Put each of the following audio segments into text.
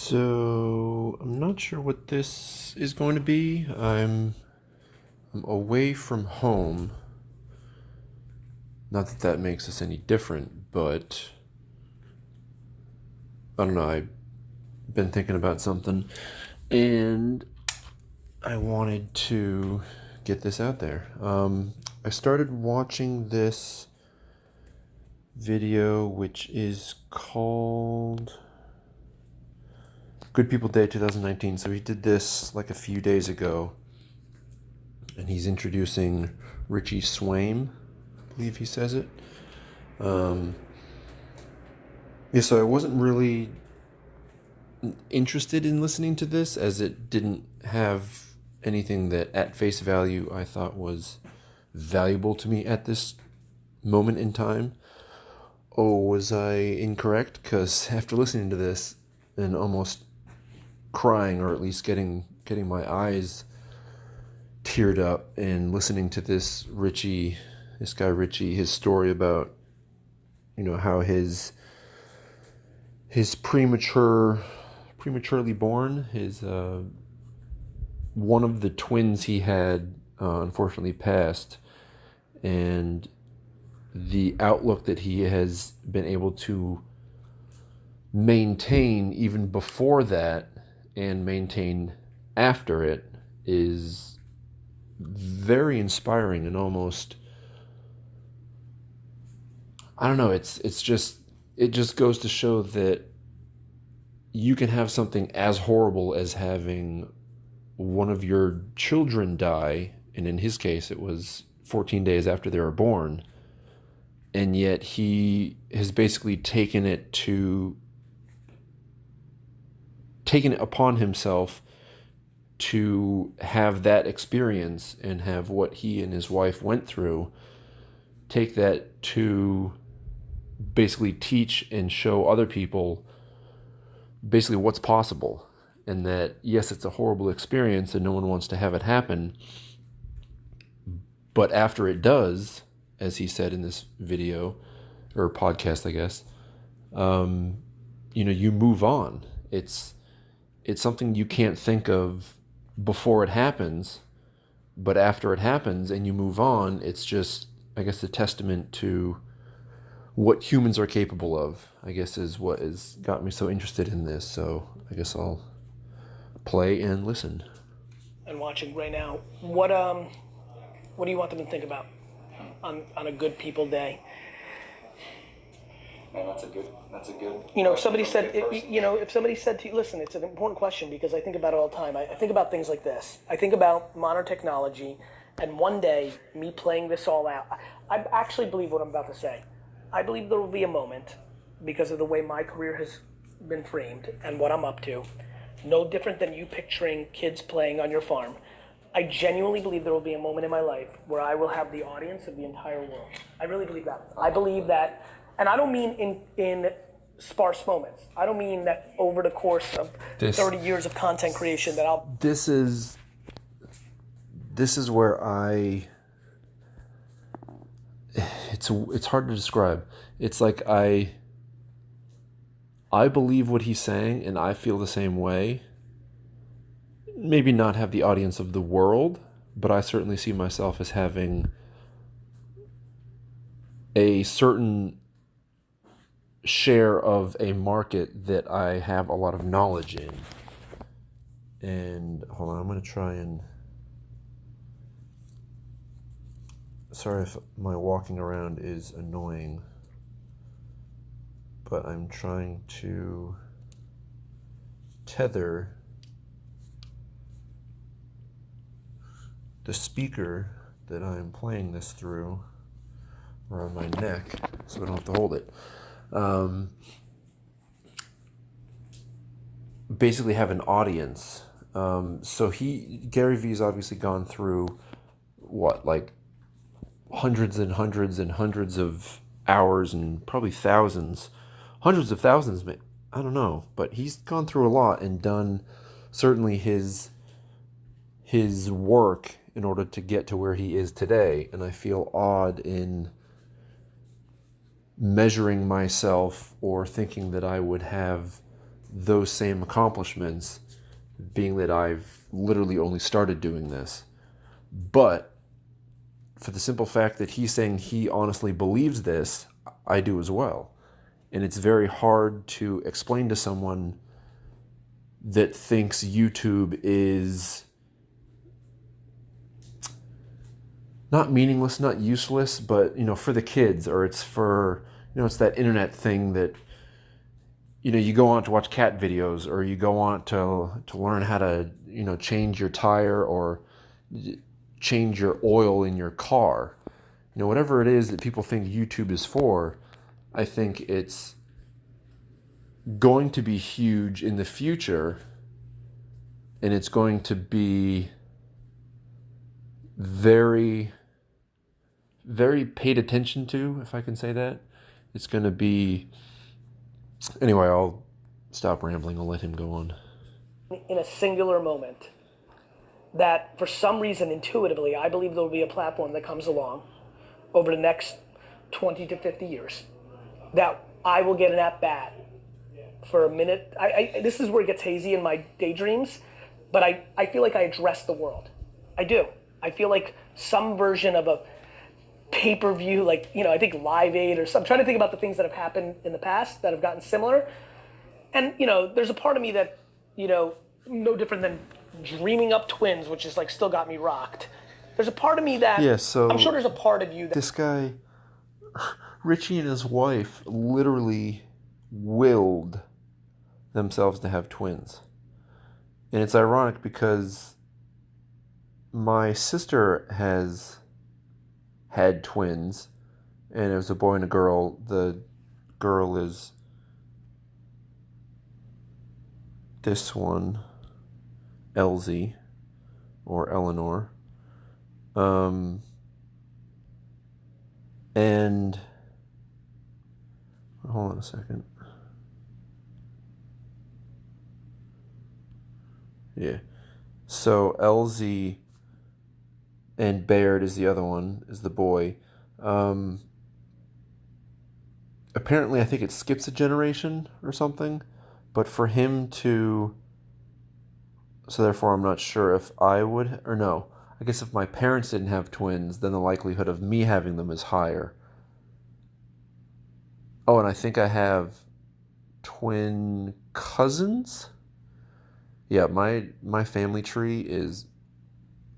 So I'm not sure what this is going to be. I'm away from home. Not that that makes us any different, but I don't know. I've been thinking about something and I wanted to get this out there. I started watching this video, which is called Good People Day 2019. So he did this like a few days ago, and he's introducing Richie Swaim, I believe he says it. So I wasn't really interested in listening to this, as it didn't have anything that at face value I thought was valuable to me at this moment in time. Oh, was I incorrect? Because after listening to this and almost crying, or at least getting my eyes teared up, and listening to this guy Richie, his story about, how his prematurely born, his one of the twins he had unfortunately passed, and the outlook that he has been able to maintain even before that and maintain after it is very inspiring, and almost, I don't know, it just goes to show that you can have something as horrible as having one of your children die, and in his case it was 14 days after they were born, and yet he has basically taken it upon himself to have that experience and have what he and his wife went through, take that to basically teach and show other people basically what's possible. And that, yes, it's a horrible experience and no one wants to have it happen, but after it does, as he said in this video or podcast, I guess, you move on. It's something you can't think of before it happens, but after it happens and you move on, it's just, I guess, a testament to what humans are capable of, I guess, is what has got me so interested in this. So I guess I'll play and listen. And watching right now, what do you want them to think about on a Good People Day? Man, that's a good. If somebody said, if somebody said to you, listen, it's an important question, because I think about it all the time. I think about things like this. I think about modern technology, and one day, me playing this all out. I actually believe what I'm about to say. I believe there will be a moment, because of the way my career has been framed and what I'm up to, no different than you picturing kids playing on your farm. I genuinely believe there will be a moment in my life where I will have the audience of the entire world. I really believe that. I believe that, and I don't mean in sparse moments. I don't mean that over the course of 30 years of content creation that I'll... This is where it's hard to describe. It's like I believe what he's saying, and I feel the same way. Maybe not have the audience of the world, but I certainly see myself as having a certain share of a market that I have a lot of knowledge in. And hold on, I'm going to try and... Sorry if my walking around is annoying, but I'm trying to tether the speaker that I'm playing this through around my neck so I don't have to hold it. Basically have an audience. So Garyvee's obviously gone through hundreds and hundreds and hundreds of hours, and probably hundreds of thousands, I don't know, but he's gone through a lot and done certainly his work in order to get to where he is today. And I feel odd in measuring myself or thinking that I would have those same accomplishments, being that I've literally only started doing this. But for the simple fact that he's saying he honestly believes this, I do as well. And it's very hard to explain to someone that thinks YouTube is not meaningless, not useless, but, for the kids, or it's for, it's that internet thing that, you go on to watch cat videos, or you go on to learn how to, change your tire or change your oil in your car. Whatever it is that people think YouTube is for, I think it's going to be huge in the future, and it's going to be very, very paid attention to, if I can say that. It's going to be... Anyway, I'll stop rambling. I'll let him go on. In a singular moment, that for some reason, intuitively, I believe there will be a platform that comes along over the next 20 to 50 years that I will get an at-bat for a minute. This is where it gets hazy in my daydreams, but I feel like I address the world. I do. I feel like some version of a pay-per-view, like, I think Live Aid or something. I'm trying to think about the things that have happened in the past that have gotten similar. And, there's a part of me that, no different than dreaming up twins, which is like still got me rocked. There's a part of me that, I'm sure there's a part of you that... This guy, Richie and his wife, literally willed themselves to have twins. And it's ironic because my sister has had twins, and it was a boy and a girl. The girl is this one, Elsie, or Eleanor. And hold on a second. Yeah. So Elsie and Baird is the other one, is the boy. Apparently, I think it skips a generation or something. But for him to... So therefore, I'm not sure if I would... Or no. I guess if my parents didn't have twins, then the likelihood of me having them is higher. Oh, and I think I have twin cousins? Yeah, my family tree is...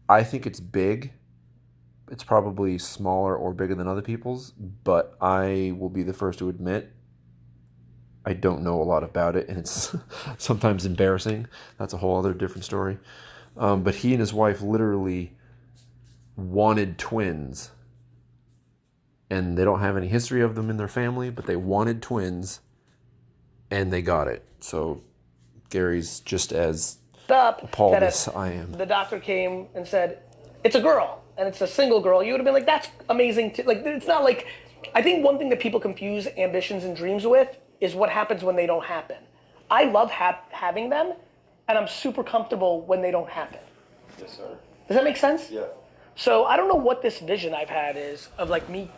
I think it's big. It's probably smaller or bigger than other people's, but I will be the first to admit I don't know a lot about it, and it's sometimes embarrassing. That's a whole other different story. But he and his wife literally wanted twins, and they don't have any history of them in their family, but they wanted twins, and they got it. So Gary's just as appalled as I am. The doctor came and said, it's a girl, and it's a single girl. You would have been like, that's amazing. Like, it's not like... I think one thing that people confuse ambitions and dreams with is what happens when they don't happen. I love having them, and I'm super comfortable when they don't happen. Yes, sir. Does that make sense? Yeah. So I don't know what this vision I've had is of like me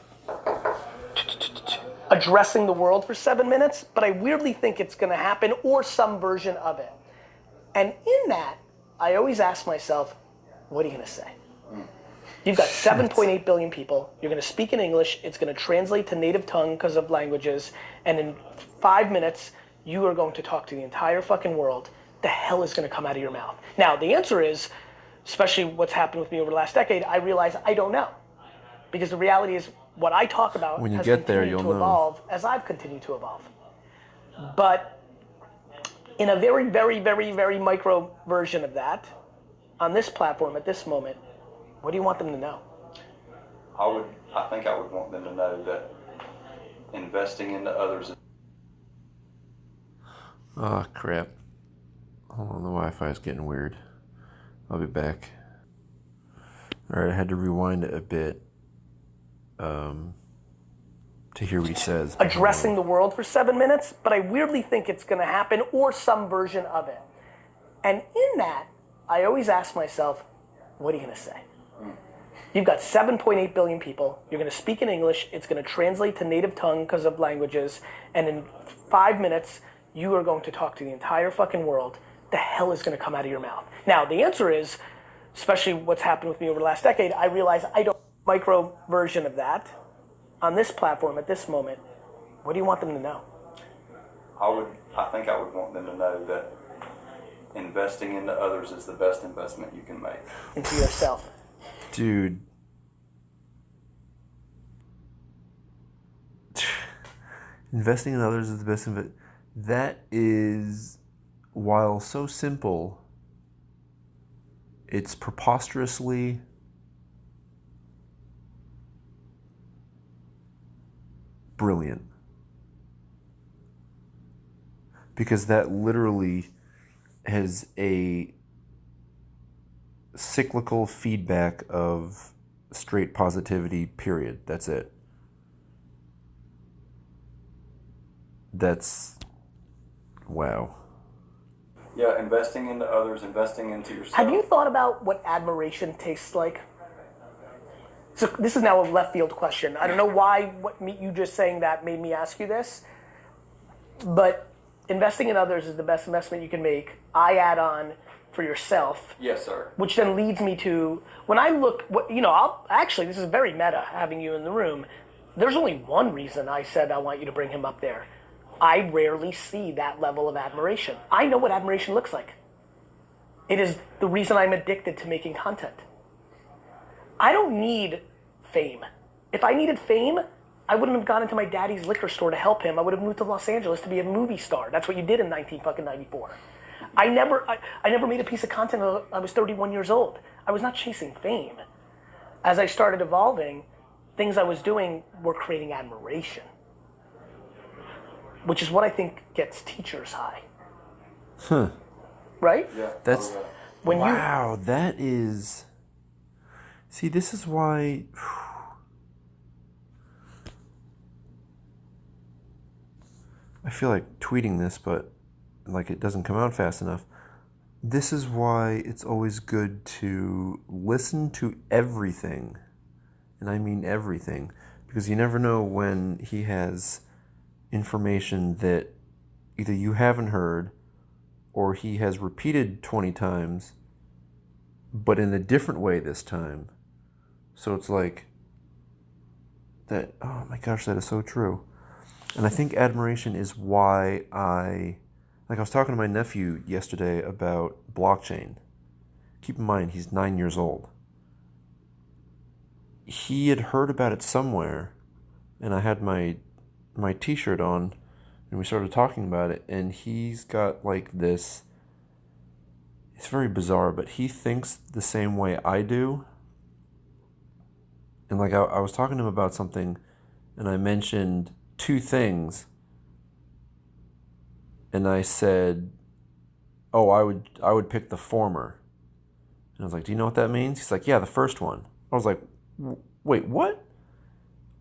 addressing the world for 7 minutes, but I weirdly think it's going to happen, or some version of it. And in that, I always ask myself, what are you going to say? You've got 7.8 billion people. You're going to speak in English. It's going to translate to native tongue because of languages. And in 5 minutes, you are going to talk to the entire fucking world. The hell is going to come out of your mouth? Now, the answer is, especially what's happened with me over the last decade, I realize I don't know. Because the reality is, what I talk about when you has get there, continued you'll to know. evolve as I've continued to evolve. But in a very, very, very, very micro version of that, on this platform at this moment, what do you want them to know? I think I would want them to know that investing into others. Oh, crap. Hold on, the Wi-Fi is getting weird. I'll be back. Alright, I had to rewind it a bit to hear what he says. Addressing the world for 7 minutes, but I weirdly think it's going to happen, or some version of it. And in that, I always ask myself, what are you going to say? You've got 7.8 billion people. You're going to speak in English. It's going to translate to native tongue because of languages. And in 5 minutes, you are going to talk to the entire fucking world. The hell is going to come out of your mouth? Now, the answer is, especially what's happened with me over the last decade, I realize I don't micro version of that on this platform at this moment. What do you want them to know? I think I would want them to know that investing into others is the best investment you can make. Into yourself. Dude. Investing in others is the best investment. That is, while so simple, it's preposterously brilliant. Because that literally has a cyclical feedback of straight positivity, period. That's it. That's, wow. Yeah, investing into others, investing into yourself. Have you thought about what admiration tastes like? So this is now a left field question. I don't know why you just saying that made me ask you this, but investing in others is the best investment you can make. I add on for yourself. Yes, sir. Which then leads me to, when I look, actually, this is very meta having you in the room. There's only one reason I said I want you to bring him up there. I rarely see that level of admiration. I know what admiration looks like. It is the reason I'm addicted to making content. I don't need fame. If I needed fame, I wouldn't have gone into my daddy's liquor store to help him. I would have moved to Los Angeles to be a movie star. That's what you did in 1994. I never made a piece of content until I was 31 years old. I was not chasing fame. As I started evolving, things I was doing were creating admiration, which is what I think gets teachers high. Huh. Right? Yeah. That's, when wow, that is, see, this is why, I feel like tweeting this, but like it doesn't come out fast enough. This is why it's always good to listen to everything, and I mean everything, because you never know when he has information that either you haven't heard or he has repeated 20 times, but in a different way this time. So it's like that, oh my gosh, that is so true. And I think admiration is why I was talking to my nephew yesterday about blockchain. Keep in mind, he's 9 years old. He had heard about it somewhere, and I had my t-shirt on, and we started talking about it, and he's got like this, it's very bizarre, but he thinks the same way I do. And like I was talking to him about something, and I mentioned two things, and I said, oh, I would pick the former. And I was like, do you know what that means? He's like, yeah, the first one. I was like, wait, what?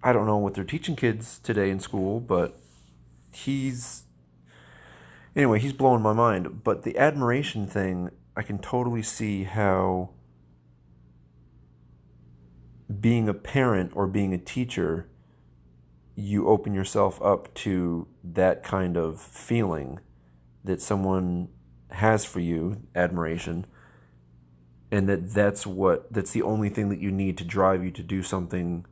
I don't know what they're teaching kids today in school, but he's blowing my mind. But the admiration thing, I can totally see how being a parent or being a teacher, you open yourself up to that kind of feeling that someone has for you, admiration, and that's the only thing that you need to drive you to do something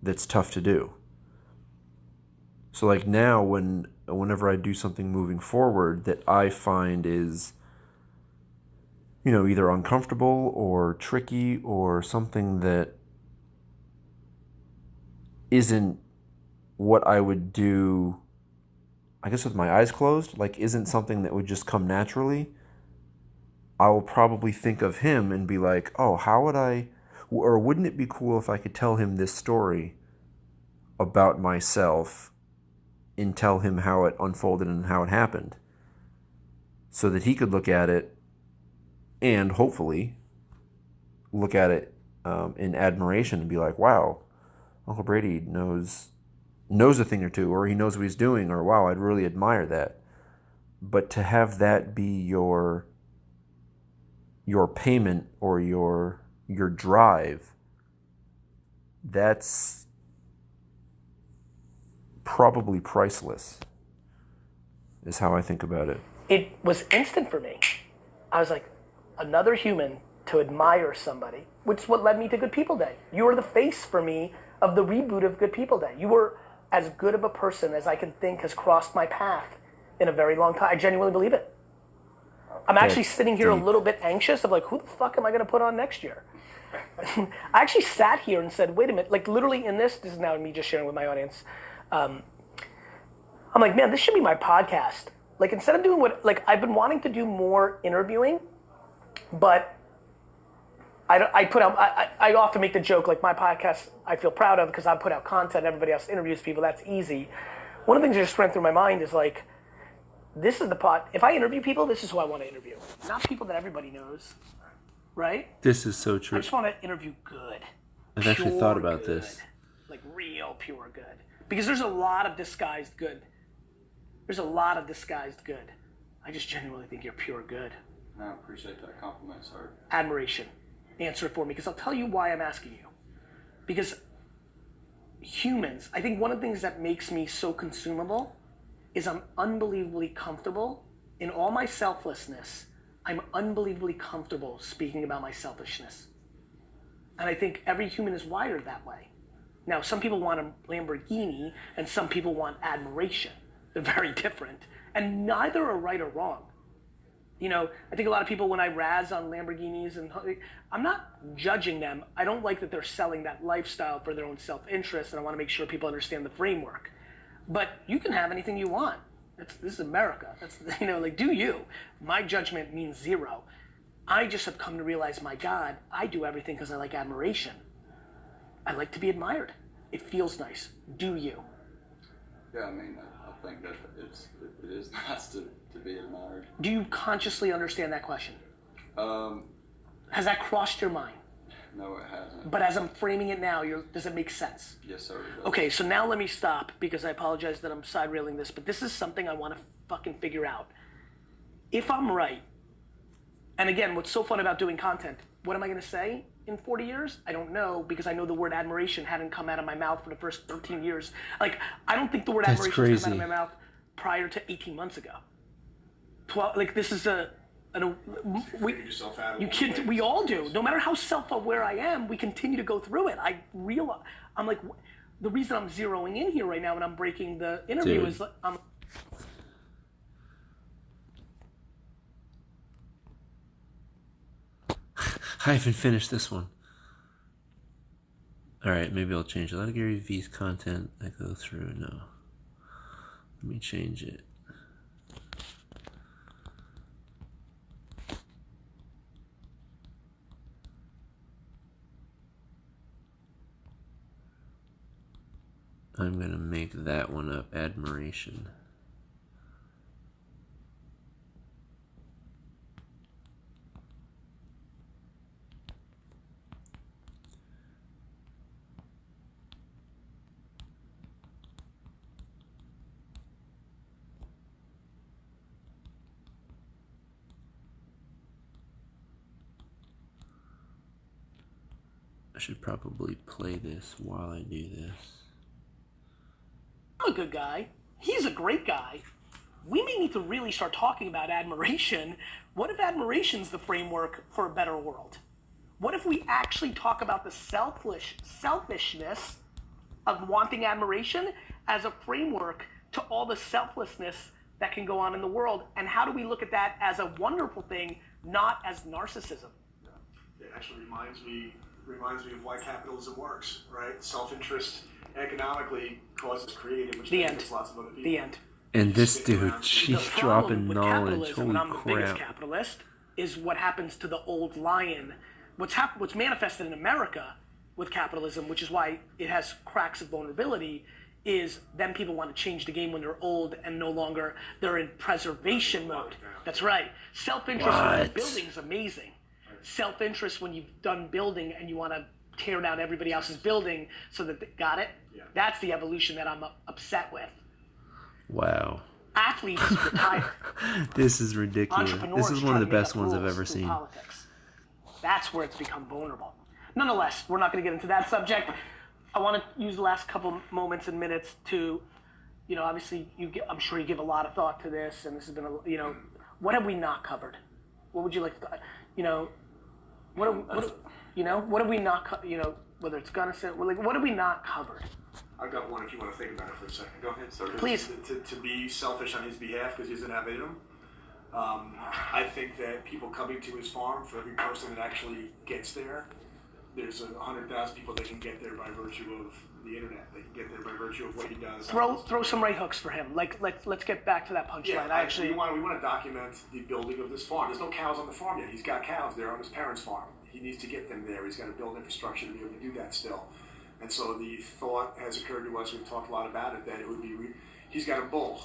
that's tough to do. So like now, whenever I do something moving forward that I find is, either uncomfortable or tricky or something that isn't what I would do, I guess with my eyes closed, like isn't something that would just come naturally, I will probably think of him and be like, oh, how would I, or wouldn't it be cool if I could tell him this story about myself and tell him how it unfolded and how it happened, so that he could look at it and hopefully look at it in admiration and be like, wow, Uncle Brady knows a thing or two, or he knows what he's doing, or wow, I'd really admire that. But to have that be your payment or your drive, that's probably priceless. is how I think about it. It was instant for me. I was like, another human to admire somebody, which is what led me to Good People Day. You were the face for me of the reboot of Good People Day. You were as good of a person as I can think has crossed my path in a very long time. I genuinely believe it. I'm actually sitting here a little bit anxious of like, who the fuck am I going to put on next year? I actually sat here and said, wait a minute, like literally in this is now me just sharing with my audience. I'm like, man, this should be my podcast. Like instead of doing like I've been wanting to do more interviewing, but I often make the joke, like my podcast I feel proud of because I put out content, everybody else interviews people, that's easy. One of the things that just ran through my mind is like, this is the if I interview people, this is who I want to interview. Not people that everybody knows, right? This is so true. I just want to interview good. I've actually thought about good, this. Like real pure good. Because there's a lot of disguised good. There's a lot of disguised good. I just genuinely think you're pure good. I appreciate that compliment, sir. Admiration. Answer it for me, because I'll tell you why I'm asking you. Because humans, I think one of the things that makes me so consumable is I'm unbelievably comfortable in all my selflessness. I'm unbelievably comfortable speaking about my selfishness. And I think every human is wired that way. Now, some people want a Lamborghini and some people want admiration. They're very different. And neither are right or wrong. You know, I think a lot of people, when I razz on Lamborghinis, and I'm not judging them. I don't like that they're selling that lifestyle for their own self-interest, and I want to make sure people understand the framework. But you can have anything you want. This is America. That's, you know, like, do you. My judgment means zero. I just have come to realize, my God, I do everything because I like admiration. I like to be admired. It feels nice. Do you? Yeah, I mean, I think that it is nice to be admired. Do you consciously understand that question? Has that crossed your mind? No, it hasn't. But as I'm framing it now, does it make sense? Yes, sir. It does. Okay, so now let me stop, because I apologize that I'm side railing this, but this is something I want to fucking figure out. If I'm right, and again, what's so fun about doing content, what am I going to say in 40 years? I don't know, because I know the word admiration hadn't come out of my mouth for the first 13 years. Like, I don't think the word admiration has come out of my mouth prior to 18 months ago. 12, like, this is we all do. No matter how self-aware I am, we continue to go through it. I'm like, the reason I'm zeroing in here right now when I'm breaking the interview is I haven't finished this one. Alright, maybe I'll change a lot of Garyvee's content I go through. No. Let me change it. I'm going to make that one up, admiration. I should probably play this while I do this. I'm a good guy. He's a great guy. We may need to really start talking about admiration. What if admiration's the framework for a better world? What if we actually talk about the selfishness of wanting admiration as a framework to all the selflessness that can go on in the world? And how do we look at that as a wonderful thing, not as narcissism? Yeah. It actually reminds me of why capitalism works, right? Self-interest economically causes creative, which benefits lots of other people. The end. And this dude, she's dropping knowledge. Holy when I'm the biggest crap. capitalist, is what happens to the old lion. What's manifested in America with capitalism, which is why it has cracks of vulnerability, is then people want to change the game when they're old and no longer, they're in preservation mode. That's right. Self-interest when you're building is amazing. Self-interest when you've done building and you want to tear down everybody else's building so that they got it. Yeah. That's the evolution that I'm upset with. Wow. Athletes retire. This is ridiculous. This is one of the best ones I've ever seen. Politics. That's where it's become vulnerable. Nonetheless, we're not going to get into that subject. I want to use the last couple moments and minutes to obviously I'm sure you give a lot of thought to this, and this has been what have we not covered? What would you like to, what have we not, whether it's gonna say, what have we not covered? I've got one if you want to think about it for a second. Go ahead, sir. Please. To be selfish on his behalf because he doesn't have it in him. I think that people coming to his farm, for every person that actually gets there, there's 100,000 people that can get there by virtue of the internet. They can get there by virtue of what he does. Throw some right hooks for him. Let's get back to that punchline. We want to document the building of this farm. There's no cows on the farm yet. He's got cows there on his parents' farm. He needs to get them there. He's got to build infrastructure to be able to do that still. And so the thought has occurred to us. We've talked a lot about it. That it would be he's got a bull.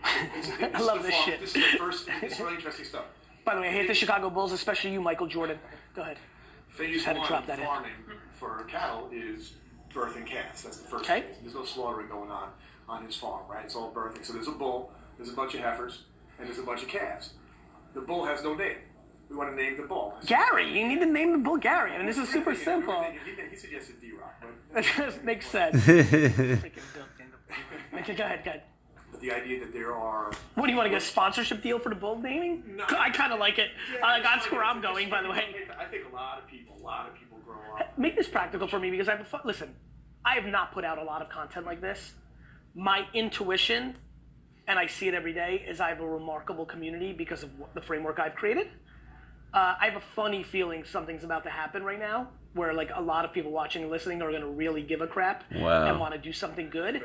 I love this shit. This is the first. It's really interesting stuff. By the way, I hate the Chicago Bulls, especially you, Michael Jordan. Go ahead. Phase one farming for cattle is birthing calves. That's the first phase. There's no slaughtering going on his farm, right? It's all birthing. So there's a bull, there's a bunch of heifers, and there's a bunch of calves. The bull has no name. We want to name the bull. Gary. You need to name the bull Gary. I mean, this is super simple. He suggested D-Rock. That just makes sense. Freaking Bill. Go ahead. But the idea that there are... What, do you want to get a sponsorship deal for the bull naming? No. I kind of like it. That's where I'm going, by the way. I think a lot of people grow up. Make this practical for me because listen, I have not put out a lot of content like this. My intuition, and I see it every day, is I have a remarkable community because of the framework I've created. I have a funny feeling something's about to happen right now where a lot of people watching and listening are going to really give a crap and want to do something good.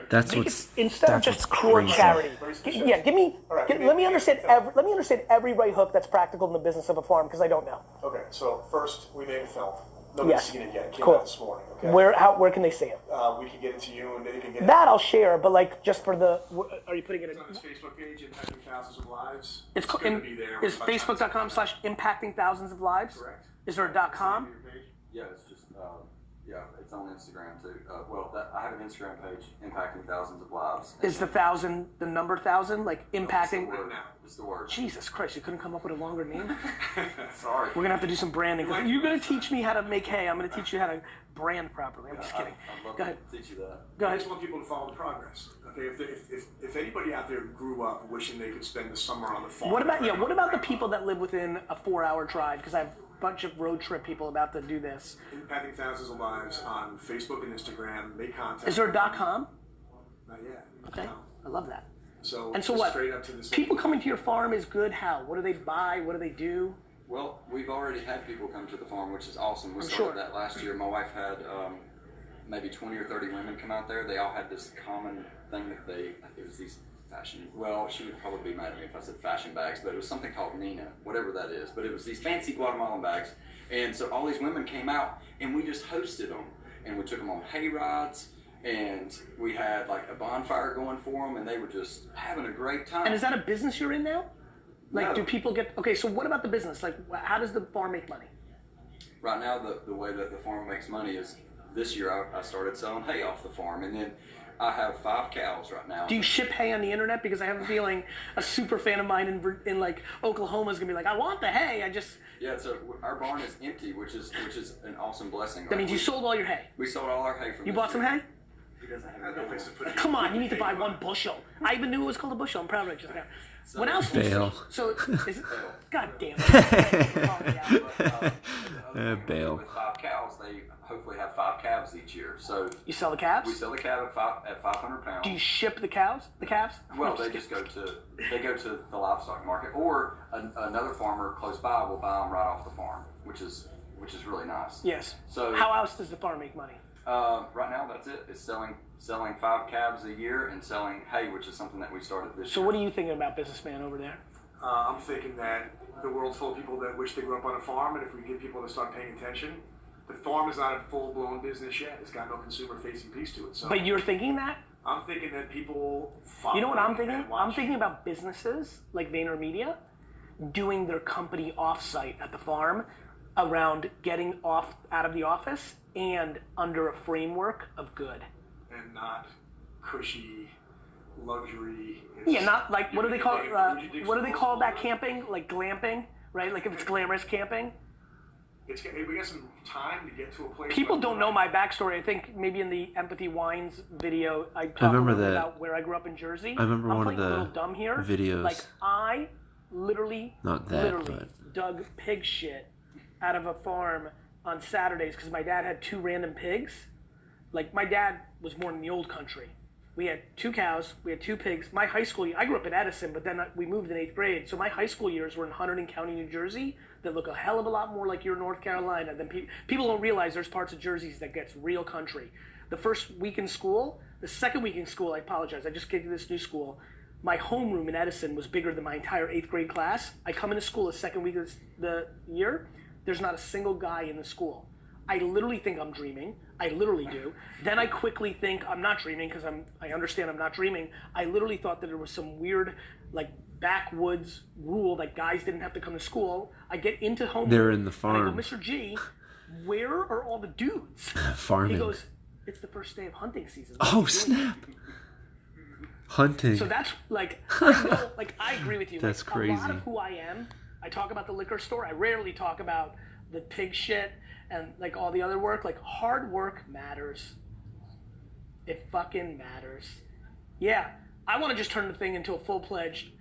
Instead of just core charity. Let me understand every right hook that's practical in the business of a farm because I don't know. Okay, so first we made a film. Nobody's seen it yet. It came out this morning. Okay? Where can they see it? We can get it to you, and then you can get it. That I'll share, but just for the, are you putting it in? It's on his Facebook page, Impacting Thousands of Lives. It's going to be there. Is Facebook.com/impacting thousands of lives? Correct. Is there a .com? Yeah, it's just it's on Instagram too. I have an Instagram page, Impacting Thousands of Lives. Is the 1,000 the number 1,000 impacting? It's the word. Jesus Christ! You couldn't come up with a longer name. Sorry. We're gonna have to do some branding. You're gonna teach me how to make hay. I'm gonna teach you how to brand properly. I'm just kidding. Go ahead. Teach you that. Go I ahead. just want people to follow the progress. Okay, if anybody out there grew up wishing they could spend the summer on the farm. What about the people that live within a 4-hour drive? Because I have a bunch of road trip people about to do this. Impacting Thousands of Lives on Facebook and Instagram. Make contact. Is there a .com? Not yet. Okay, No. I love that. So what? Straight up to the People coming to your farm is good. How? What do they buy? What do they do? Well, we've already had people come to the farm, which is awesome. We started that last year. My wife had maybe 20 or 30 women come out there. They all had this common thing that it was these fashion, she would probably be mad at me if I said fashion bags, but it was something called Nina, whatever that is. But it was these fancy Guatemalan bags. And so all these women came out, and we just hosted them. And we took them on hay rides. And we had a bonfire going for them, and they were just having a great time. And is that a business you're in now? No. Do people get... Okay, so what about the business? How does the farm make money? Right now, the way that the farm makes money is this year I started selling hay off the farm, and then I have 5 cows right now. Do you ship hay on the internet? Because I have a feeling a super fan of mine in Oklahoma is going to be I want the hay. Yeah, so our barn is empty, which is an awesome blessing. That means you sold all your hay. We sold all our hay from. You bought some hay? He doesn't have no place to put it. Come on, you need to buy 1 bushel. I even knew it was called a bushel. I'm proud of it just now. What else? Bail. So, God damn it. Bail. With 5 cows, they hopefully have 5 calves each year. So you sell the calves? We sell the calf at 500 pounds. Do you ship the cows? The calves? Well, they go to the livestock market, or another farmer close by will buy them right off the farm, which is really nice. Yes. So how else does the farm make money? Right now, that's it. It's selling 5 calves a year and selling hay, which is something that we started this year. So what are you thinking about, businessman over there? I'm thinking that the world's full of people that wish they grew up on a farm, and if we get people to start paying attention, the farm is not a full-blown business yet. It's got no consumer-facing piece to it. So but you're thinking that? I'm thinking that people follow. You know what I'm thinking? I'm thinking about businesses like VaynerMedia doing their company off-site at the farm around getting out of the office and under a framework of good. And not cushy luxury. Yeah, not what do they call what do they call that camping? Glamping, right? If it's glamorous camping. we got some time to get to a place. People don't know my backstory. I think maybe in the Empathy Wines video, I talked remember that about where I grew up in Jersey. I remember one of playing a little the dumb here. videos. Like I literally but dug pig shit out of a farm on Saturdays because my dad had 2 random pigs. Like my dad was born in the old country. We had 2 cows, we had 2 pigs. My high school, I grew up in Edison, but then we moved in 8th grade. So my high school years were in Hunterdon County, New Jersey, that look a hell of a lot more like your North Carolina than people don't realize there's parts of Jersey that gets real country. The first week in school, the second week in school, I apologize, I just came to this new school. My homeroom in Edison was bigger than my entire 8th grade class. I come into school the second week of the year, there's not a single guy in the school. I literally think I'm dreaming. I literally do. Then I quickly think I'm not dreaming because I understand I'm not dreaming. I literally thought that there was some weird, like, backwoods rule that guys didn't have to come to school. I get into home. They're in the farm. And I go, Mr. G, where are all the dudes? Farming. He goes, it's the first day of hunting season. Oh, snap. Hunting. So that's like, I know, like, I agree with you. That's like, crazy. A lot of who I am, I talk about the liquor store. I rarely talk about the pig shit and like all the other work. Like hard work matters. It fucking matters. Yeah, I want to just turn the thing into a full-fledged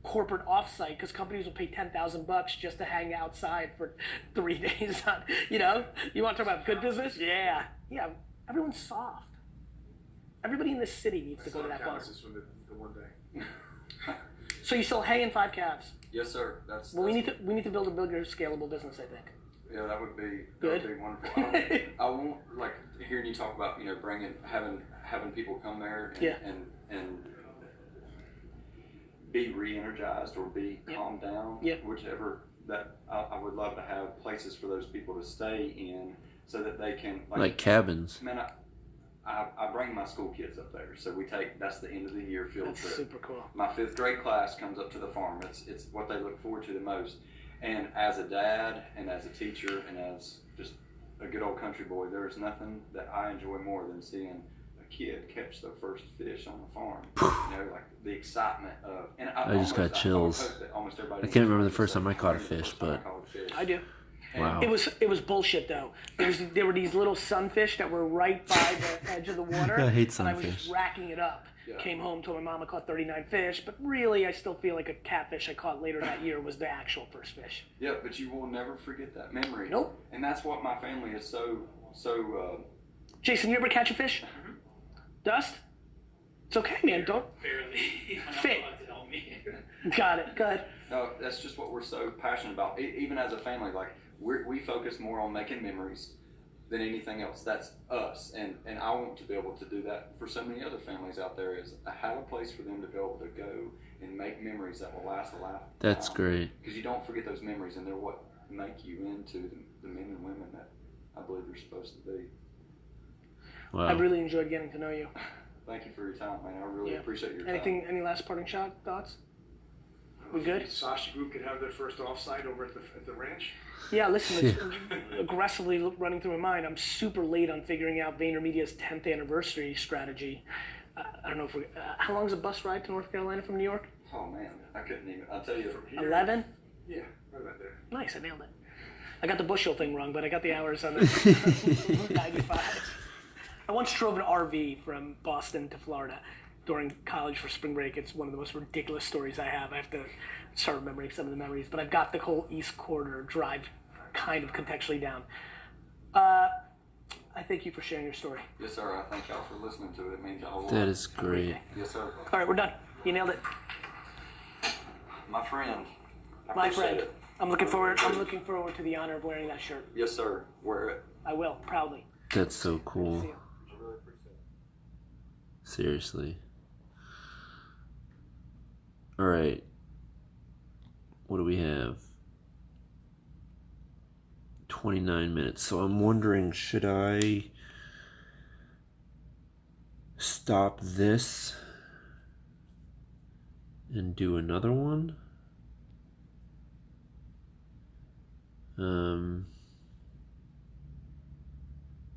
corporate offsite because companies will pay $10,000 just to hang outside for 3 days. You know, you want to talk about good business? Yeah. Everyone's soft. Everybody in this city needs to go to that farm. From the one day. So you still hanging 5 calves? Yes, sir. We need to build a bigger, scalable business, I think. Yeah, that would be Good. Wonderful. I won't like hearing you talk about having people come there and be re-energized or be calmed down. Yeah. Whichever that I would love to have places for those people to stay in so that they can like cabins. Man, I bring my school kids up there, so that's the end of the year field trip. Super cool. My 5th grade class comes up to the farm. It's what they look forward to the most. And as a dad and as a teacher and as just a good old country boy, there's nothing that I enjoy more than seeing a kid catch their first fish on the farm. You know, like the excitement of. And I just got chills. I can't remember the first time I caught a fish, but I do. wow. It was bullshit though. There were these little sunfish that were right by the edge of the water. I hate And I was sunfish. just racking it up. Yeah. Came home, told my mom I caught 39 fish, but really I still feel like a catfish I caught later that year was the actual first fish. Yeah, but you will never forget that memory. Nope. And that's what my family is so. Jason, you ever catch a fish? Mm-hmm. Dust? It's okay, man. Don't. Barely. Fit. To help me. Got it. Good. No, that's just what we're so passionate about. Even as a family, like we focus more on making memories than anything else. That's us, and I want to be able to do that for so many other families out there. Is I have a place for them to be able to go and make memories that will last a lifetime. That's great. Because you don't forget those memories, and they're what make you into the men and women that I believe you're supposed to be. Wow. I really enjoyed getting to know you. Thank you for your time, man. I really appreciate your Anything? time. Any last parting thoughts? We good? Sasha Group could have their first offsite over at the ranch. Yeah, listen, it's aggressively running through my mind. I'm super late on figuring out VaynerMedia's 10th anniversary strategy. I don't know if how long is a bus ride to North Carolina from New York? Oh man, I couldn't even. I'll tell you. From here. 11? Yeah, right about there. Nice, I nailed it. I got the bushel thing wrong, but I got the hours on the 95. I once drove an RV from Boston to Florida during college for spring break. It's one of the most ridiculous stories I have. I have to start remembering some of the memories, but I've got the whole East Corridor drive kind of contextually down. I thank you for sharing your story. Yes, sir. I thank y'all for listening to it. It means a whole lot. That is great. Yes, sir. All right, we're done. You nailed it. My friend. I My appreciate friend. it. I'm looking forward to the honor of wearing that shirt. Yes, sir. Wear it. I will, proudly. That's so See cool. you. I really appreciate it. Seriously. All right. What do we have? 29 minutes. So I'm wondering, should I stop this and do another one?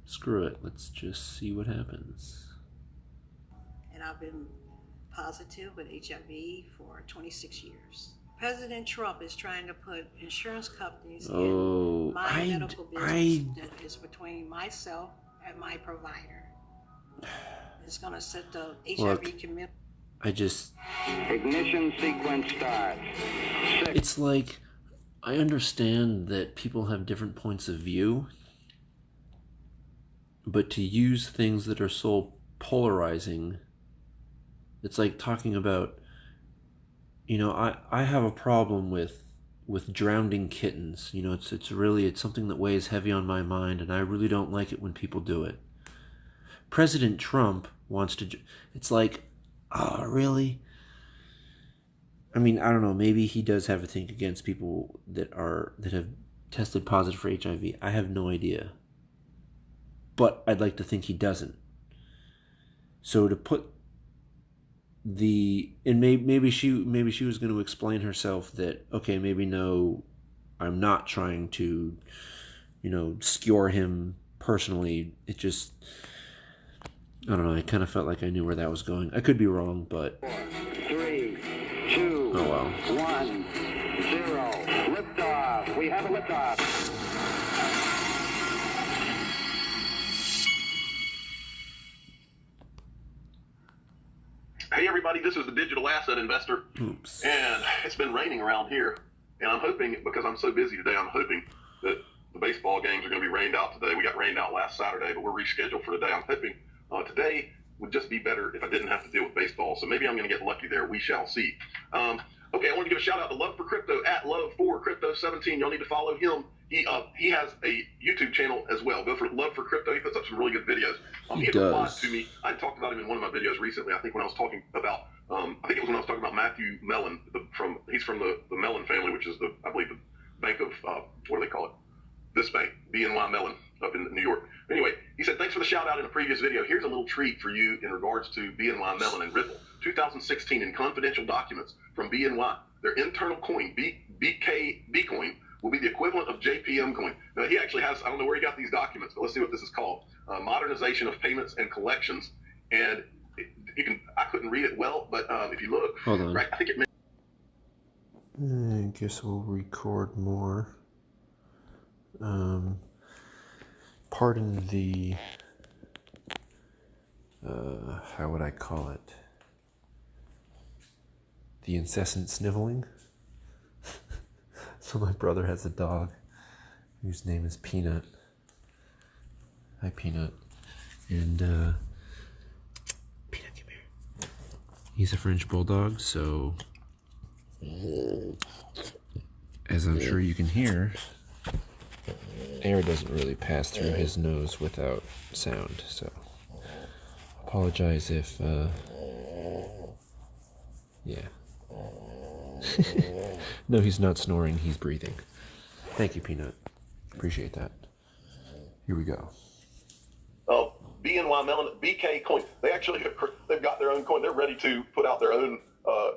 Screw it. Let's just see what happens. And I've been positive with HIV for 26 years. President Trump is trying to put insurance companies Oh, in my medical business that is between myself and my provider. It's going to set the HIV community. Ignition sequence starts. It's like, I understand that people have different points of view, but to use things that are so polarizing, it's like talking about, I have a problem with drowning kittens. It's something that weighs heavy on my mind, and I really don't like it when people do it. President Trump wants to, it's like, oh, really? I mean, I don't know, maybe he does have a thing against people that have tested positive for HIV. I have no idea. But I'd like to think he doesn't. So to put maybe she was going to explain herself that, okay, maybe no, I'm not trying to, skewer him personally. It just, I don't know, I kind of felt like I knew where that was going. I could be wrong, but 3, 2, oh well. 1, 0. Liftoff. We have a liftoff. Hey everybody, this is the Digital Asset Investor. Oops. And it's been raining around here. And I'm hoping, because I'm so busy today, I'm hoping that the baseball games are going to be rained out today. We got rained out last Saturday, but we're rescheduled for today. I'm hoping today would just be better if I didn't have to deal with baseball. So maybe I'm going to get lucky there. We shall see. Okay, I want to give a shout out to Love for Crypto at Love4Crypto17. Y'all need to follow him. He has a YouTube channel as well. Go for Love for Crypto. He puts up some really good videos. He replied to me. I talked about him in one of my videos recently. I think when I was talking about, Matthew Mellon. He's from the Mellon family, which is I believe the bank of what do they call it? This bank, BNY Mellon, up in New York. Anyway, he said, thanks for the shout out in a previous video. Here's a little treat for you in regards to BNY Mellon and Ripple. 2016 in confidential documents from BNY. Their internal coin, BK coin, will be the equivalent of JPM coin. Now, he actually has, I don't know where he got these documents, but let's see what this is called. Modernization of Payments and Collections. And I couldn't read it well, but if you look, hold on. Right, I think it I guess we'll record more. Pardon the, how would I call it? The incessant sniveling. So my brother has a dog whose name is Peanut. Hi, Peanut. And, Peanut, come here. He's a French bulldog, so as I'm sure you can hear, air doesn't really pass through his nose without sound, so apologize if, yeah. No, he's not snoring, he's breathing. Thank you, Peanut. Appreciate that. Here we go. BNY Mellon, BK coin. They've got their own coin. They're ready to put out their own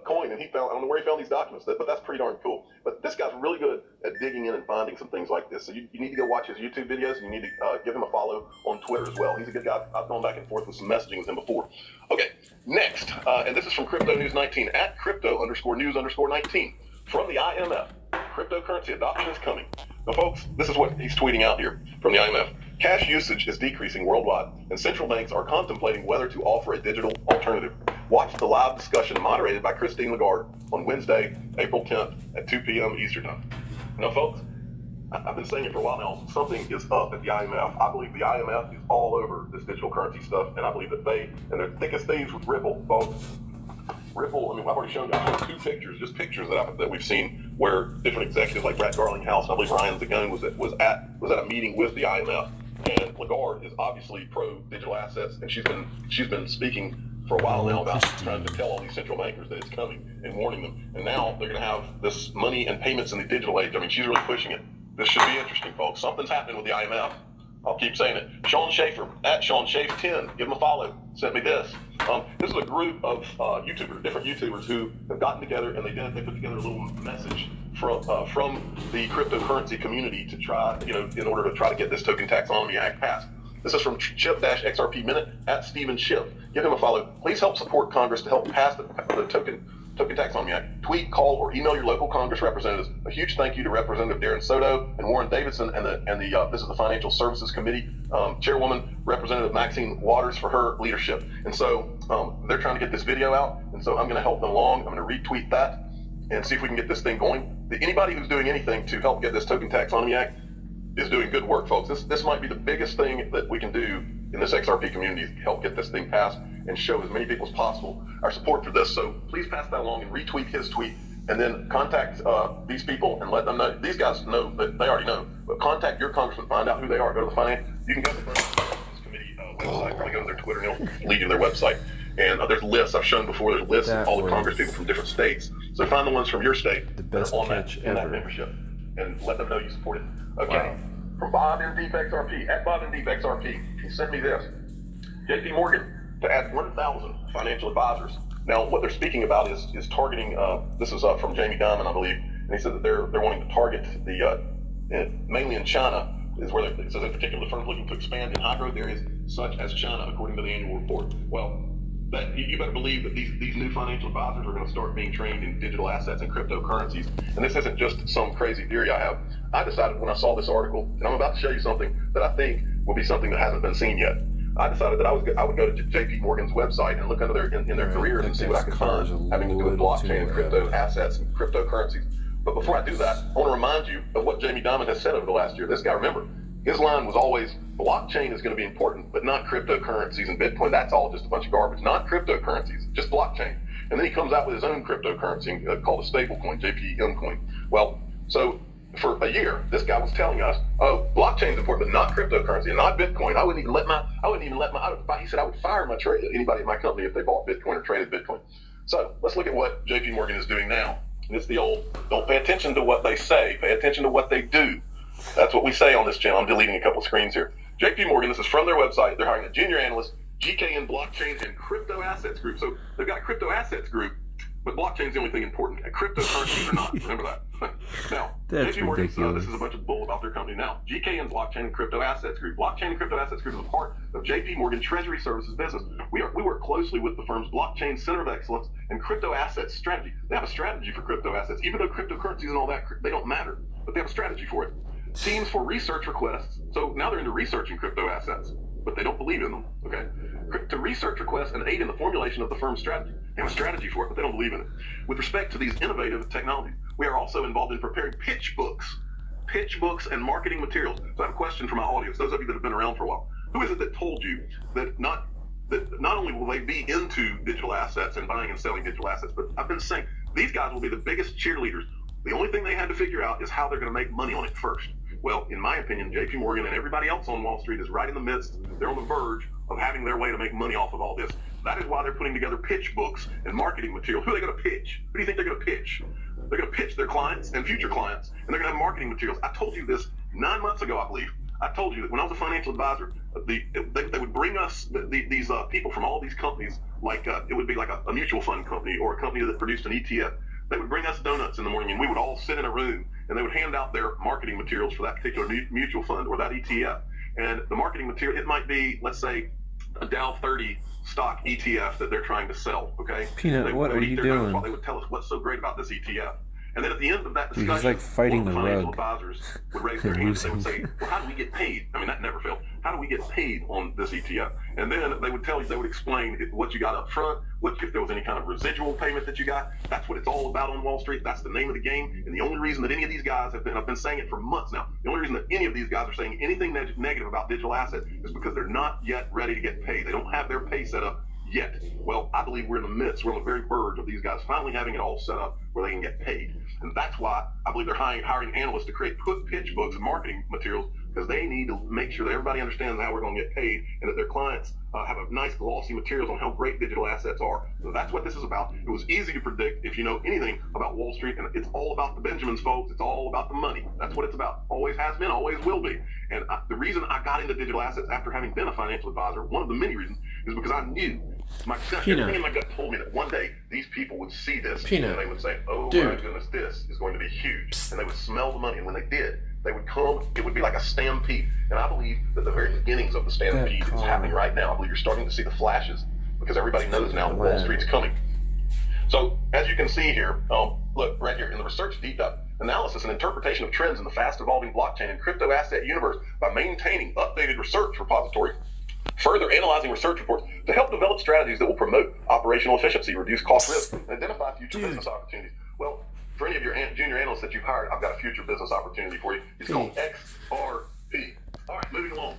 coin, and I don't know where he found these documents, but that's pretty darn cool. But this guy's really good at digging in and finding some things like this. So you need to go watch his YouTube videos, and you need to give him a follow on Twitter as well. He's a good guy. I've gone back and forth with some messaging with him before. Okay, next, and this is from Crypto News 19 at Crypto_News_19 from the IMF. Cryptocurrency adoption is coming. Now, folks, this is what he's tweeting out here from the IMF. Cash usage is decreasing worldwide, and central banks are contemplating whether to offer a digital alternative. Watch the live discussion moderated by Christine Lagarde on Wednesday, April 10th at 2 p.m. Eastern Time. Now, folks, I've been saying it for a while now. Something is up at the IMF. I believe the IMF is all over this digital currency stuff, and I believe that they, and they're thick as thieves with Ripple, folks. Ripple, I've already shown you two pictures, just pictures that we've seen where different executives like Brad Garlinghouse, and I believe Ryan Zagone was at a meeting with the IMF. And Lagarde is obviously pro digital assets, and she's been speaking for a while now about trying to tell all these central bankers that it's coming and warning them. And now they're going to have this money and payments in the digital age. I mean, she's really pushing it. This should be interesting, folks. Something's happening with the IMF. I'll keep saying it. Sean Schaefer, at Sean Schaefer 10, give him a follow. Sent me this. This is a group of YouTubers, different YouTubers who have gotten together, and they put together a little message from the cryptocurrency community to try, in order to try to get this Token Taxonomy Act passed. This is from Chip-XRP Minute at Stephen Chip. Give him a follow. Please help support Congress to help pass the Token Token Taxonomy Act, tweet, call, or email your local Congress representatives. A huge thank you to Representative Darren Soto and Warren Davidson and the this is the Financial Services Committee Chairwoman Representative Maxine Waters for her leadership. And so they're trying to get this video out, and so I'm going to help them along. I'm going to retweet that and see if we can get this thing going. Anybody who's doing anything to help get this Token Taxonomy Act is doing good work, folks. This might be the biggest thing that we can do in this XRP community, help get this thing passed and show as many people as possible our support for this. So please pass that along and retweet his tweet, and then contact these people and let them know. These guys know, but they already know. But contact your congressman, find out who they are. Go to the finance. You can go to the Finance Committee website. Probably go to their Twitter, and it'll lead you to their website. And there's lists I've shown before. There's lists of all the Congress people from different states. So find the ones from your state. The best on catch in that ever. membership, and let them know you support it. Okay. Wow. From Bob in Deep XRP at Bob in Deep XRP, he sent me this. J.P. Morgan to add 1,000 financial advisors. Now, what they're speaking about is targeting. This is from Jamie Dimon, I believe, and he said that they're wanting to target the mainly in China is where it says in particular the firms looking to expand in high growth areas such as China, according to the annual report. Well, you better believe that these new financial advisors are going to start being trained in digital assets and cryptocurrencies. And this isn't just some crazy theory I have. I decided when I saw this article, and I'm about to show you something that I think will be something that hasn't been seen yet. I decided that I would go to J.P. Morgan's website and look under their careers and see what I could find having to do with blockchain and crypto assets and cryptocurrencies. But before I do that, I want to remind you of what Jamie Dimon has said over the last year. This guy, remember, his line was always, blockchain is going to be important, but not cryptocurrencies and Bitcoin. That's all just a bunch of garbage. Not cryptocurrencies, just blockchain. And then he comes out with his own cryptocurrency called a stablecoin, JPM coin. Well, so for a year, this guy was telling us, oh, blockchain's important, but not cryptocurrency and not Bitcoin. I wouldn't even let he said I would fire anybody in my company if they bought Bitcoin or traded Bitcoin. So let's look at what JP Morgan is doing now. And it's the old, don't pay attention to what they say, pay attention to what they do. That's what we say on this channel. I'm deleting a couple of screens here. JP Morgan, this is from their website. They're hiring a junior analyst, GKN Blockchains and Crypto Assets Group. So they've got a Crypto Assets Group, but blockchain's the only thing important. Cryptocurrencies are not. Remember that. Now, That's JP Morgan, ridiculous. this is a bunch of bull about their company now. GKN Blockchain and Crypto Assets Group. Blockchain and Crypto Assets Group is a part of JP Morgan Treasury Services business. We work closely with the firm's Blockchain Center of Excellence and Crypto Assets strategy. They have a strategy for crypto assets. Even though cryptocurrencies and all that, they don't matter, but they have a strategy for it. Teams for research requests. So now they're into researching crypto assets, but they don't believe in them, okay? To research requests and aid in the formulation of the firm's strategy. They have a strategy for it, but they don't believe in it. With respect to these innovative technologies, we are also involved in preparing pitch books and marketing materials. So I have a question for my audience, those of you that have been around for a while. Who is it that told you that not only will they be into digital assets and buying and selling digital assets, but I've been saying these guys will be the biggest cheerleaders. The only thing they had to figure out is how they're going to make money on it first. Well, in my opinion, JP Morgan and everybody else on Wall Street is right in the midst. They're on the verge of having their way to make money off of all this. That is why they're putting together pitch books and marketing material. Who are they going to pitch? Who do you think they're going to pitch? They're going to pitch their clients and future clients, and they're going to have marketing materials. I told you this 9 months ago, I believe. I told you that when I was a financial advisor, they would bring us these people from all these companies, like it would be like a mutual fund company or a company that produced an ETF. They would bring us donuts in the morning, and we would all sit in a room, and they would hand out their marketing materials for that particular mutual fund or that ETF. And the marketing material, it might be, let's say, a Dow 30 stock ETF that they're trying to sell, okay? Peanut, what are you doing? They would tell us what's so great about this ETF. And then at the end of that Dude, discussion, he's like fighting one of the financial rug. advisors would raise their hands and they would say, well, how do we get paid? I mean, that never failed. How do we get paid on this ETF? And then they would tell you, they would explain what you got up front, if there was any kind of residual payment that you got. That's what it's all about on Wall Street. That's the name of the game. And the only reason that any of these guys I've been saying it for months now, the only reason that any of these guys are saying anything negative about digital assets is because they're not yet ready to get paid. They don't have their pay set up yet. Well, I believe we're in the midst, we're on the very verge of these guys finally having it all set up where they can get paid. And that's why I believe they're hiring analysts to create pitch books and marketing materials, because they need to make sure that everybody understands how we're going to get paid and that their clients have a nice glossy materials on how great digital assets are. So that's what this is about. It was easy to predict if you know anything about Wall Street, and it's all about the Benjamins, folks. It's all about the money. That's what it's about. Always has been, always will be. And the reason I got into digital assets after having been a financial advisor, one of the many reasons, is because I knew my gut, everything in my gut told me that one day these people would see this and they would say, oh my goodness, this is going to be huge. And they would smell the money. And when they did, they would come, it would be like a stampede. And I believe that the very beginnings of the stampede is happening right now. I believe you're starting to see the flashes because everybody knows now that Wall Street's coming. So as you can see here, look right here in the research deep dive, analysis and interpretation of trends in the fast evolving blockchain and crypto asset universe by maintaining updated research repository, further analyzing research reports to help develop strategies that will promote operational efficiency, reduce cost risk, and identify future business opportunities. Well, for any of your junior analysts that you've hired, I've got a future business opportunity for you. It's called XRP. All right, moving along.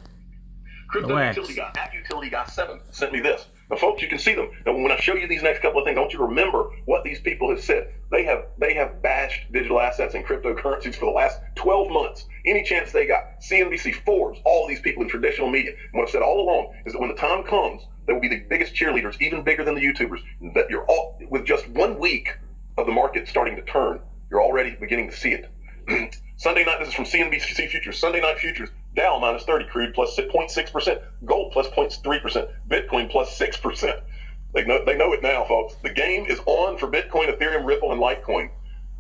Crypto Utility Guy, at Utility Guy 7, sent me this. Now, folks, you can see them. Now, when I show you these next couple of things, I want you to remember what these people have said. They have bashed digital assets and cryptocurrencies for the last 12 months. Any chance they got. CNBC, Forbes, all these people in traditional media. And what I've said all along is that when the time comes, they will be the biggest cheerleaders, even bigger than the YouTubers. That you're all, with just 1 week of the market starting to turn, you're already beginning to see it. Sunday night, this is from CNBC Futures. Sunday night futures, Dow minus 30, crude plus 0.6%, gold plus 0.3%, Bitcoin plus 6%. They know it now, folks. The game is on for Bitcoin, Ethereum, Ripple, and Litecoin.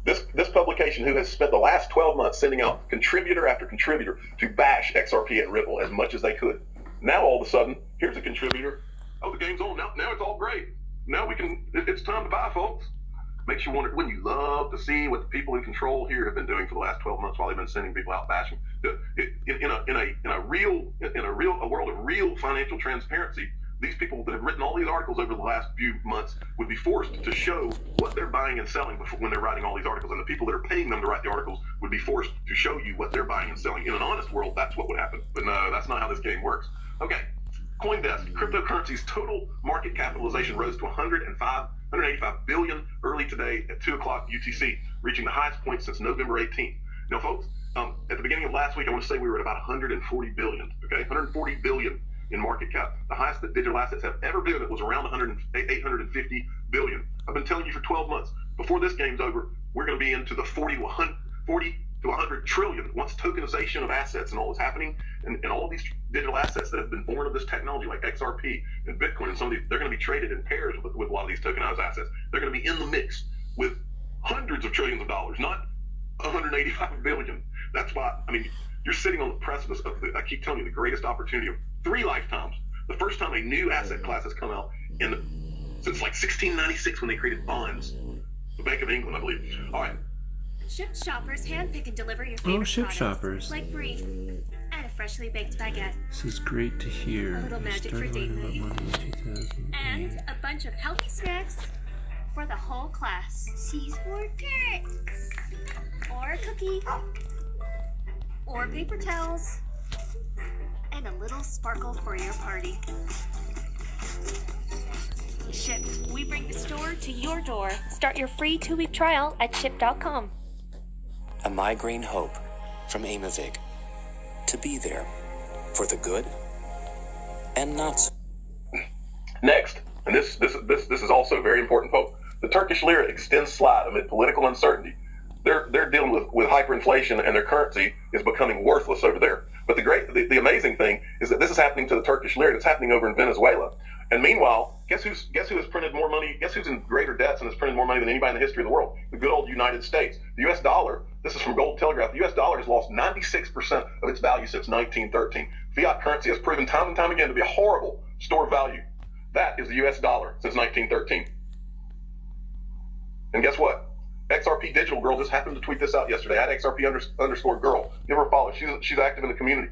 This publication, who has spent the last 12 months sending out contributor after contributor to bash XRP and Ripple as much as they could. Now all of a sudden, here's a contributor. Oh, the game's on. Now it's all great. Now it's time to buy, folks. Makes you wonder, wouldn't you love to see what the people in control here have been doing for the last 12 months while they've been sending people out bashing? In a world of real financial transparency, these people that have written all these articles over the last few months would be forced to show what they're buying and selling when they're writing all these articles, and the people that are paying them to write the articles would be forced to show you what they're buying and selling. In an honest world, that's what would happen. But no, that's not how this game works. Okay, CoinDesk, cryptocurrency's total market capitalization rose to 185 billion early today at 2 o'clock UTC, reaching the highest point since November 18th. Now, folks, at the beginning of last week, I want to say we were at about 140 billion, okay? 140 billion in market cap. The highest that digital assets have ever been, it was around 850 billion. I've been telling you for 12 months, before this game's over, we're going to be into the 40 to 100 trillion once tokenization of assets and all that's happening, and all of these digital assets that have been born of this technology like XRP and Bitcoin and some of these, they're going to be traded in pairs with a lot of these tokenized assets. They're going to be in the mix with hundreds of trillions of dollars, not 185 billion. That's why, I mean, you're sitting on the precipice of, I keep telling you, the greatest opportunity of 3 lifetimes. The first time a new asset class has come out since like 1696 when they created bonds. The Bank of England, I believe. All right. Ship Shoppers handpick and deliver your favorite Ship products, Shoppers. like brie and a freshly baked baguette. This is great to hear. A little magic for date night. And a bunch of healthy snacks for the whole class. C's for carrots. Or a cookie. Or paper towels. And a little sparkle for your party. Shipped. We bring the store to your door. Start your free 2-week trial at ship.com. A migraine hope from Aimovig. To be there for the good and not so. Next, and this is also very important, folks. The Turkish lira extends slide amid political uncertainty. They're dealing with hyperinflation, and their currency is becoming worthless over there. But the amazing thing is that this is happening to the Turkish lira. It's happening over in Venezuela. And meanwhile, guess who has printed more money? Guess who's in greater debts and has printed more money than anybody in the history of the world? The good old United States. The U.S. dollar. This is from Gold Telegraph. The U.S. dollar has lost 96% of its value since 1913. Fiat currency has proven time and time again to be a horrible store of value. That is the U.S. dollar since 1913. And guess what? XRP Digital Girl just happened to tweet this out yesterday. At XRP _girl. Give her a follow. She's active in the community.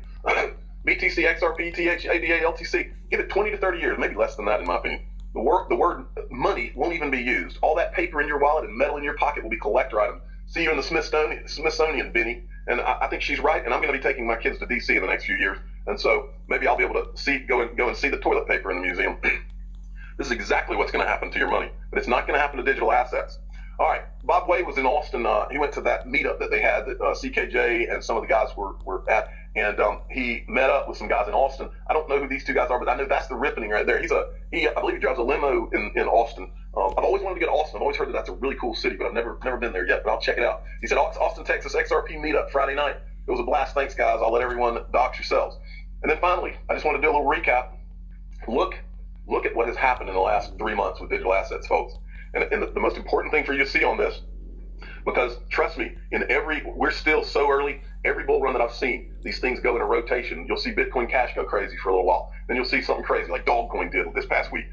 BTC, XRP, THADA, LTC. Give it 20 to 30 years, maybe less than that in my opinion. The word money won't even be used. All that paper in your wallet and metal in your pocket will be collector items. See you in the Smithsonian, Benny. And I think she's right, and I'm going to be taking my kids to D.C. in the next few years. And so maybe I'll be able to go and see the toilet paper in the museum. This is exactly what's going to happen to your money. But it's not going to happen to digital assets. All right, Bob Way was in Austin. He went to that meetup that they had that CKJ and some of the guys were at, and he met up with some guys in Austin. I don't know who these two guys are, but I know that's the Rippening right there. I believe he drives a limo in Austin. I've always wanted to get to Austin. I've always heard that that's a really cool city, but I've never been there yet, but I'll check it out. He said, Austin, Texas, XRP meetup, Friday night. It was a blast. Thanks, guys. I'll let everyone dox yourselves. And then finally, I just want to do a little recap. Look at what has happened in the last 3 months with digital assets, folks. And the most important thing for you to see on this, because trust me, we're still so early, every bull run that I've seen, these things go in a rotation. You'll see Bitcoin Cash go crazy for a little while. Then you'll see something crazy like Dogecoin did this past week.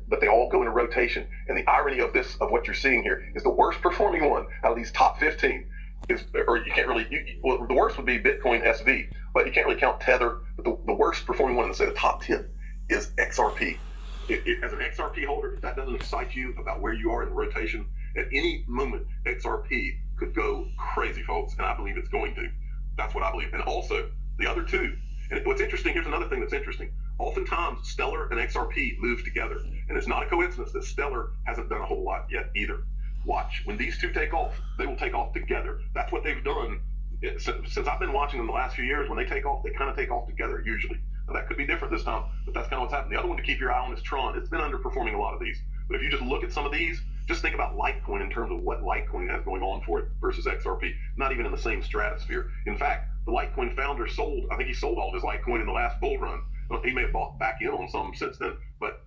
but they all go into rotation. And the irony of what you're seeing here is the worst performing one out of these top 15 or you can't really, well, the worst would be Bitcoin SV, but you can't really count Tether. But the worst performing one in, say, the top 10 is XRP. As an XRP holder, if that doesn't excite you about where you are in the rotation, at any moment, XRP could go crazy, folks, and I believe it's going to. That's what I believe. And also, the other two, and what's interesting, here's another thing that's interesting. Oftentimes, Stellar and XRP move together, and it's not a coincidence that Stellar hasn't done a whole lot yet either. Watch. When these two take off, they will take off together. That's what they've done since I've been watching them the last few years. When they take off, they kind of take off together usually. Now, that could be different this time, but that's kind of what's happening. The other one to keep your eye on is Tron. It's been underperforming a lot of these. But if you just look at some of these, just think about Litecoin in terms of what Litecoin has going on for it versus XRP. Not even in the same stratosphere. In fact, the Litecoin founder sold, I think he sold all of his Litecoin in the last bull run. He may have bought back in on some since then, but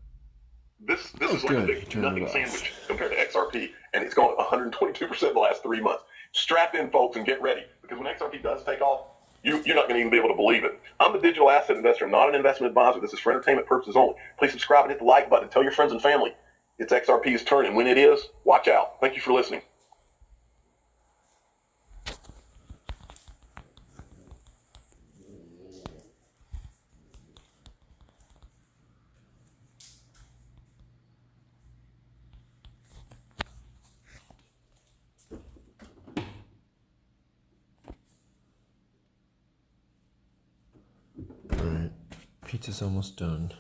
this is like a big nothing sandwich compared to XRP, and it's gone 122% in the last 3 months. Strap in, folks, and get ready, because when XRP does take off, you're not going to even be able to believe it. I'm the digital asset investor, not an investment advisor. This is for entertainment purposes only. Please subscribe and hit the like button and tell your friends and family it's XRP's turn, and when it is, watch out. Thank you for listening. Alright, pizza's almost done.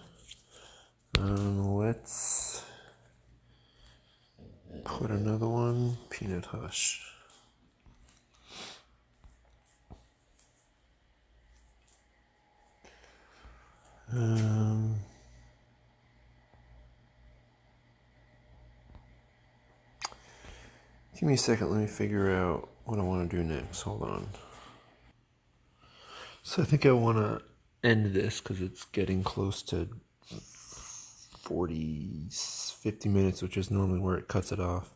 Let's put another one, Peanut Hush. Give me a second, let me figure out what I want to do next. Hold on. So I think I want to end this because it's getting close to 50 minutes, which is normally where it cuts it off.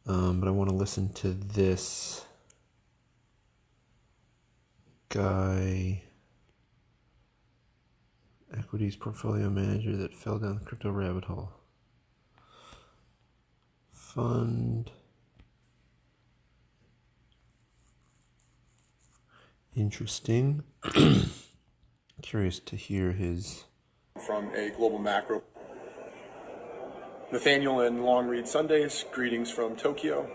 But I want to listen to this guy, equities portfolio manager that fell down the crypto rabbit hole. Fund. Interesting. Curious to hear his. From a global macro. Nathaniel and Long Read Sundays, greetings from Tokyo.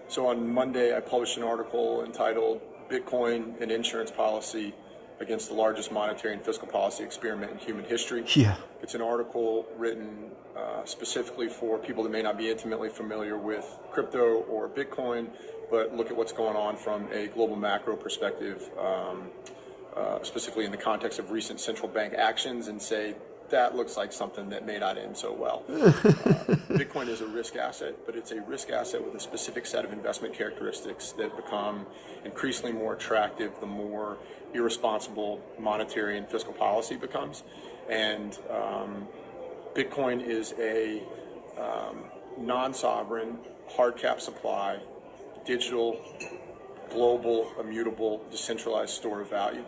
So on Monday, I published an article entitled Bitcoin and Insurance Policy Against the Largest Monetary and Fiscal Policy Experiment in Human History. Yeah. It's an article written specifically for people that may not be intimately familiar with crypto or Bitcoin, but look at what's going on from a global macro perspective, specifically in the context of recent central bank actions, and say, that looks like something that may not end so well. Bitcoin is a risk asset, but it's a risk asset with a specific set of investment characteristics that become increasingly more attractive the more irresponsible monetary and fiscal policy becomes. And Bitcoin is a non-sovereign, hard cap supply, digital, global, immutable, decentralized store of value.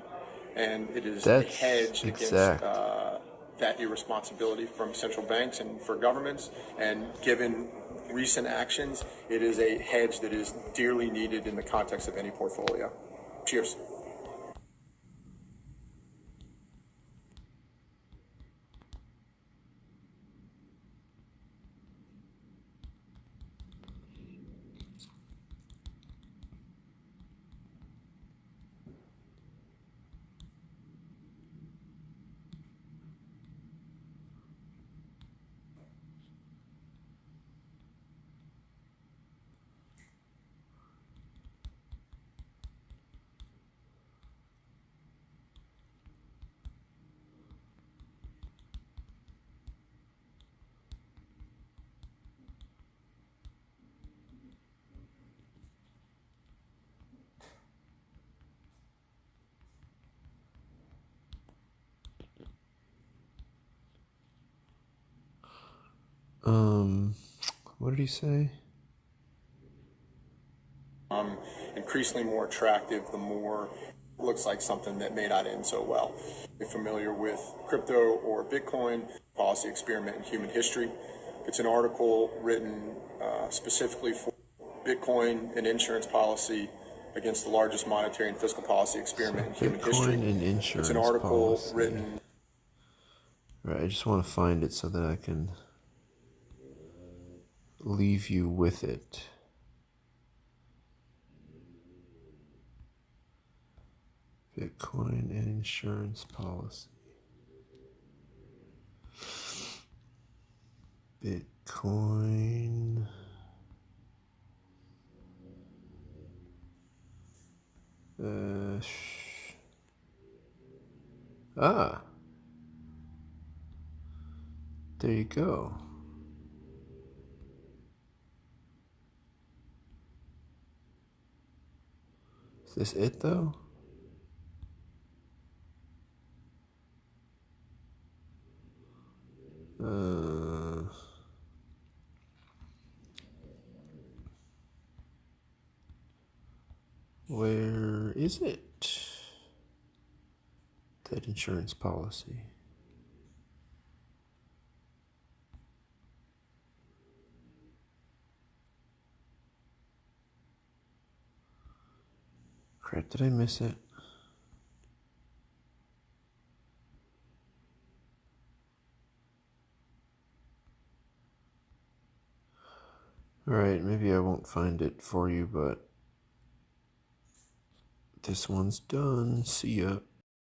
And it is a hedge against that irresponsibility from central banks and for governments. And given recent actions, it is a hedge that is dearly needed in the context of any portfolio. Cheers. What did he say? Increasingly more attractive the more looks like something that may not end so well. If you're familiar with crypto or Bitcoin, policy experiment in human history. It's an article written specifically for Bitcoin and insurance policy against the largest monetary and fiscal policy experiment in human history. Bitcoin and insurance It's an article policy. written. Right, I just want to find it so that I can leave you with it. Bitcoin and insurance policy. Bitcoin. There you go. Is this it though? Where is it? That insurance policy. Crap, did I miss it? Alright, maybe I won't find it for you, but this one's done. See ya.